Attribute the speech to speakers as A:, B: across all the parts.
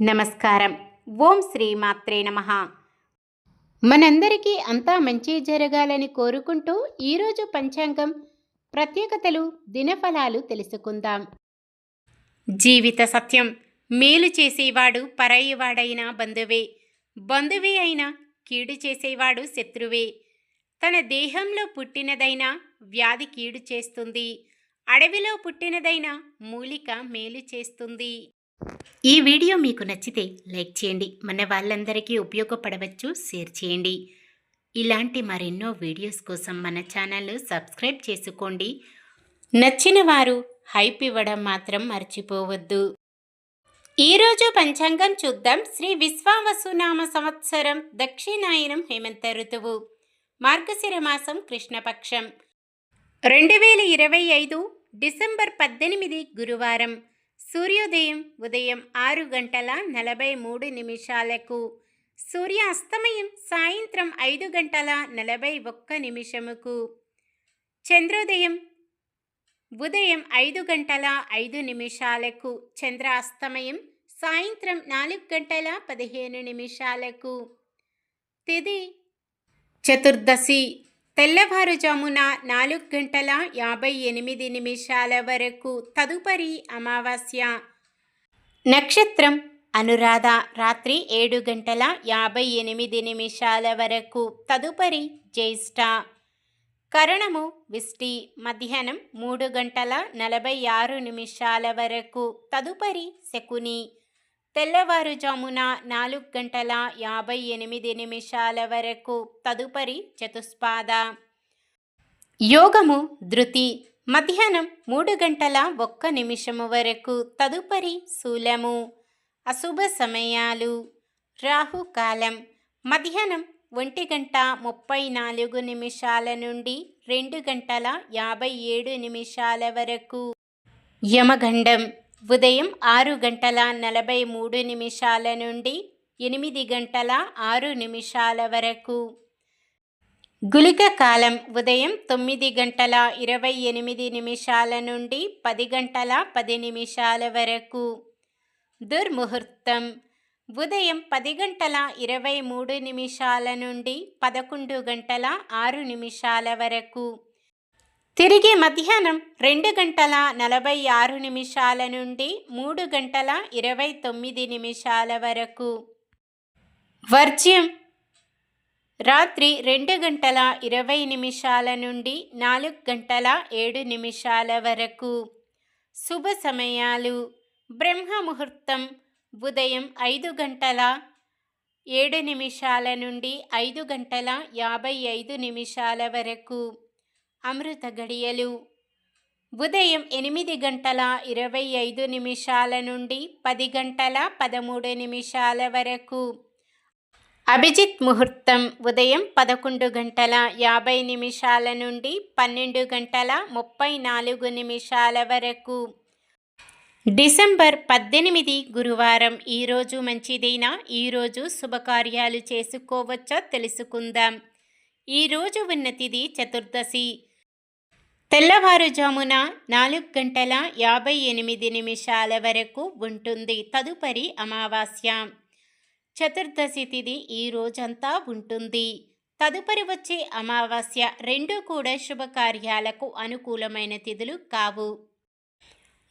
A: నమస్కారం. ఓం శ్రీ మాత్రే నమః. మనందరికీ అంతా మంచి జరగాలని కోరుకుంటూ ఈరోజు పంచాంగం ప్రత్యేకతలు, దినఫలాలు తెలుసుకుందాం. జీవిత సత్యం: మేలు చేసేవాడు పరాయివాడైన బంధువే, బంధువే అయినా కీడు చేసేవాడు శత్రువే. తన దేహంలో పుట్టినదైనా వ్యాధి కీడు చేస్తుంది, అడవిలో పుట్టినదైనా మూలిక మేలు చేస్తుంది. ఈ వీడియో మీకు నచ్చితే లైక్ చేయండి, మన వాళ్ళందరికీ ఉపయోగపడవచ్చు, షేర్ చేయండి. ఇలాంటి మరెన్నో వీడియోస్ కోసం మన ఛానల్ను సబ్స్క్రైబ్ చేసుకోండి. నచ్చిన వారు హైప్ ఇవ్వడం మాత్రం మర్చిపోవద్దు. ఈరోజు పంచాంగం చూద్దాం. శ్రీ విశ్వావసునామ సంవత్సరం, దక్షిణాయనం, హేమంత ఋతువు, మార్గశిర మాసం, కృష్ణపక్షం, 2025 డిసెంబర్ 18 గురువారం. సూర్యోదయం ఉదయం 6:43 సూర్యాస్తమయం సాయంత్రం 5:41 చంద్రోదయం ఉదయం 5:05 చంద్రాస్తమయం సాయంత్రం 4:15 తిథి చతుర్దశి, తెల్లవారుజామున 4:58 వరకు, తదుపరి అమావాస్య. నక్షత్రం అనురాధ, రాత్రి 7:58 వరకు, తదుపరి జ్యేష్ఠ. కరణము విష్టి, మధ్యాహ్నం 3:46 వరకు, తదుపరి శకుని. తెల్లవారుజామున 4:58 వరకు, తదుపరి చతుస్పాద. యోగము ధృతి, మధ్యాహ్నం 3:01 వరకు, తదుపరి శూలము. అశుభ సమయాలు: రాహుకాలం మధ్యాహ్నం 1:34 నుండి 2:57 వరకు. యమగండం ఉదయం 6:43 నుండి 8:06 వరకు. గుళిక కాలం ఉదయం 9:28 నుండి 10:10 వరకు. దుర్ముహూర్తం ఉదయం 10:23 నుండి 11:06 వరకు. తిరిగి మధ్యాహ్నం 2:46 నుండి 3:29 వరకు. వర్జ్యం రాత్రి 2:20 నుండి 4:07 వరకు. శుభ సమయాలు: బ్రహ్మ ముహూర్తం ఉదయం 5:07 నుండి 5:55 వరకు. అమృత గడియలు ఉదయం 8:25 నుండి 10:13 వరకు. అభిజిత్ ముహూర్తం ఉదయం 11:50 నుండి 12:34 వరకు. డిసెంబర్ 18 గురువారం. ఈరోజు మంచిదైనా ఈరోజు శుభకార్యాలు చేసుకోవచ్చో తెలుసుకుందాం. ఈరోజు ఉన్న తిథి చతుర్దశి, తెల్లవారుజామున 4:58 వరకు ఉంటుంది, తదుపరి అమావాస్య. చతుర్దశి తిథి ఈ రోజంతా ఉంటుంది, తదుపరి వచ్చే అమావాస్య. రెండూ కూడా శుభకార్యాలకు అనుకూలమైన తిథులు కావు.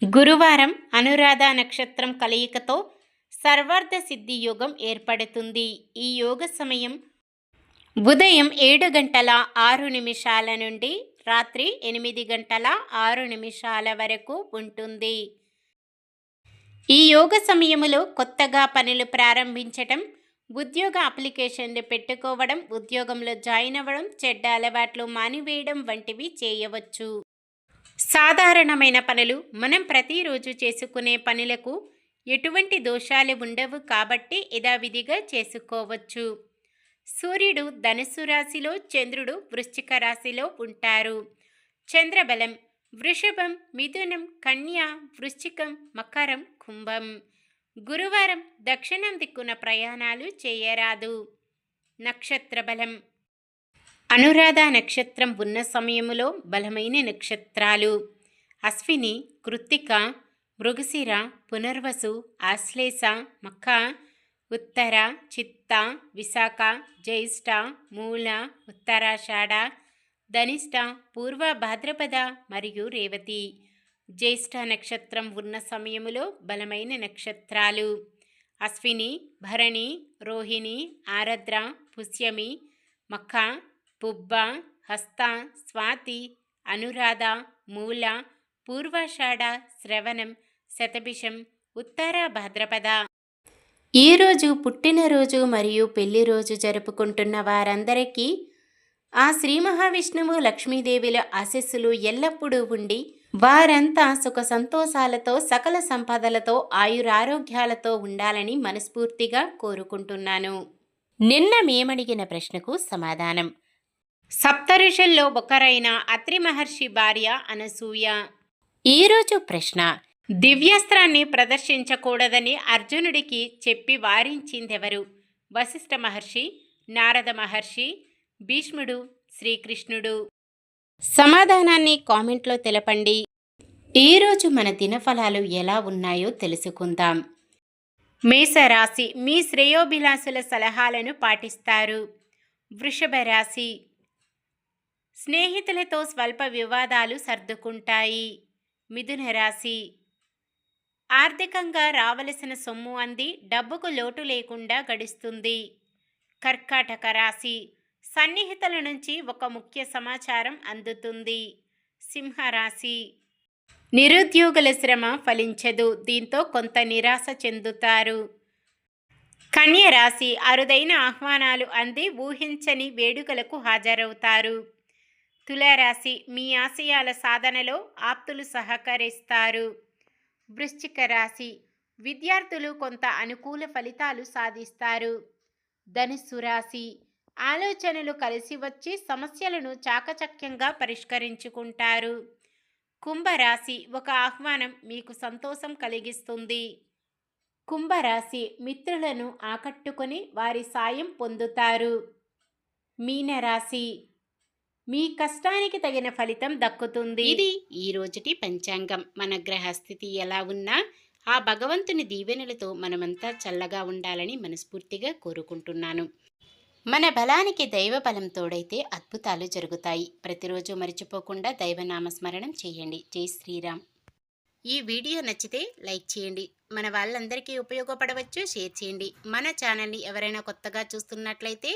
A: గురువారం అనురాధ నక్షత్రం కలయికతో సర్వార్థ సిద్ధి యోగం ఏర్పడుతుంది. ఈ యోగ సమయం ఉదయం 7:06 నుండి రాత్రి 8:06 వరకు ఉంటుంది. ఈ యోగ సమయములో కొత్తగా పనులు ప్రారంభించటం, ఉద్యోగ అప్లికేషన్లు పెట్టుకోవడం, ఉద్యోగంలో జాయిన్ అవ్వడం, చెడ్డ అలవాట్లు మానివేయడం వంటివి చేయవచ్చు. సాధారణమైన పనులు మనం ప్రతిరోజు చేసుకునే పనులకు ఎటువంటి దోషాలు ఉండవు కాబట్టి యథావిధిగా చేసుకోవచ్చు. సూర్యుడు ధనుస్సు రాశిలో, చంద్రుడు వృశ్చిక రాశిలో ఉంటారు. చంద్రబలం వృషభం, మిథునం, కన్య, వృశ్చికం, మకరం, కుంభం. గురువారం దక్షిణం దిక్కున ప్రయాణాలు చేయరాదు. నక్షత్ర బలం: అనురాధ నక్షత్రం ఉన్న సమయములో బలమైన నక్షత్రాలు అశ్విని, కృత్తిక, మృగశిర, పునర్వసు, ఆశ్లేష, మఖ, ఉత్తర, చిత్త, విశాఖ, జ్యేష్ఠ, మూల, ఉత్తరాషాఢ, ధనిష్ట, పూర్వ భాద్రపద మరియు రేవతి. జ్యేష్ఠ నక్షత్రం ఉన్న సమయములో బలమైన నక్షత్రాలు: అశ్విని, భరణి, రోహిణి, ఆరద్ర, పుష్యమి, మఖ, పుబ్బ, హస్త, స్వాతి, అనురాధ, మూల, పూర్వాషాఢ, శ్రవణం, శతభిషం, ఉత్తర భాద్రపద. ఈరోజు పుట్టినరోజు మరియు పెళ్లి రోజు జరుపుకుంటున్న వారందరికీ ఆ శ్రీ మహావిష్ణువు లక్ష్మీదేవిల ఆశీస్సులు ఎల్లప్పుడూ ఉండి వారంతా సుఖ సంతోషాలతో సకల సంపదలతో ఆయురారోగ్యాలతో ఉండాలని మనస్ఫూర్తిగా కోరుకుంటున్నాను. నిన్న మేమడిగిన ప్రశ్నకు సమాధానం: సప్తఋషుల్లో ఒకరైన అత్రి మహర్షి భార్య అనసూయ. ఈరోజు ప్రశ్న: దివ్యాస్త్రాన్ని ప్రదర్శించకూడదని అర్జునుడికి చెప్పి వారించిందెవరు? వశిష్ఠ మహర్షి, నారద మహర్షి, భీష్ముడు, శ్రీకృష్ణుడు. సమాధానాన్ని కామెంట్లో తెలపండి. ఈరోజు మన దినఫలాలు ఎలా ఉన్నాయో తెలుసుకుందాం. మేషరాశి, మీ శ్రేయోభిలాషుల సలహాలను పాటిస్తారు. వృషభ రాశి, స్నేహితులతో స్వల్ప వివాదాలు సర్దుకుంటాయి. మిథున రాశి, ఆర్థికంగా రావలసిన సొమ్ము అంది డబ్బుకు లోటు లేకుండా గడుస్తుంది. కర్కాటక రాశి, సన్నిహితుల నుంచి ఒక ముఖ్య సమాచారం అందుతుంది. సింహరాశి, నిరుద్యోగుల శ్రమ ఫలించదు, దీంతో కొంత నిరాశ చెందుతారు. కన్య రాశి, అరుదైన ఆహ్వానాలు అంది ఊహించని వేడుకలకు హాజరవుతారు. తులారాశి, మీ ఆశయాల సాధనలో ఆప్తులు సహకరిస్తారు. వృశ్చిక రాశి, విద్యార్థులు కొంత అనుకూల ఫలితాలు సాధిస్తారు. ధనుస్సు రాశి, ఆలోచనలు కలిసి వచ్చి సమస్యలను చాకచక్యంగా పరిష్కరించుకుంటారు. కుంభరాశి, ఒక ఆహ్వానం మీకు సంతోషం కలిగిస్తుంది. కుంభరాశి, మిత్రులను ఆకట్టుకొని వారి సాయం పొందుతారు. మీనరాశి, మీ కష్టానికి తగిన ఫలితం దక్కుతుంది. ఇది ఈ రోజుటి పంచాంగం. మన గ్రహస్థితి ఎలా ఉన్నా ఆ భగవంతుని దీవెనలతో మనమంతా చల్లగా ఉండాలని మనస్ఫూర్తిగా కోరుకుంటున్నాను. మన బలానికి దైవ బలం తోడైతే అద్భుతాలు జరుగుతాయి. ప్రతిరోజు మర్చిపోకుండా దైవనామస్మరణం చేయండి. జై శ్రీరామ్. ఈ వీడియో నచ్చితే లైక్ చేయండి. మన వాళ్ళందరికీ ఉపయోగపడవచ్చు, షేర్ చేయండి. మన ఛానల్ని ఎవరైనా కొత్తగా చూస్తున్నట్లయితే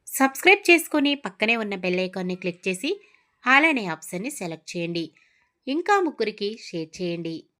A: సబ్స్క్రైబ్ చేసుకొని పక్కనే ఉన్న బెల్ ఐకాన్ని క్లిక్ చేసి ఆల్ అనే ఆప్షన్ని సెలెక్ట్ చేయండి. ఇంకా ముగ్గురికి షేర్ చేయండి.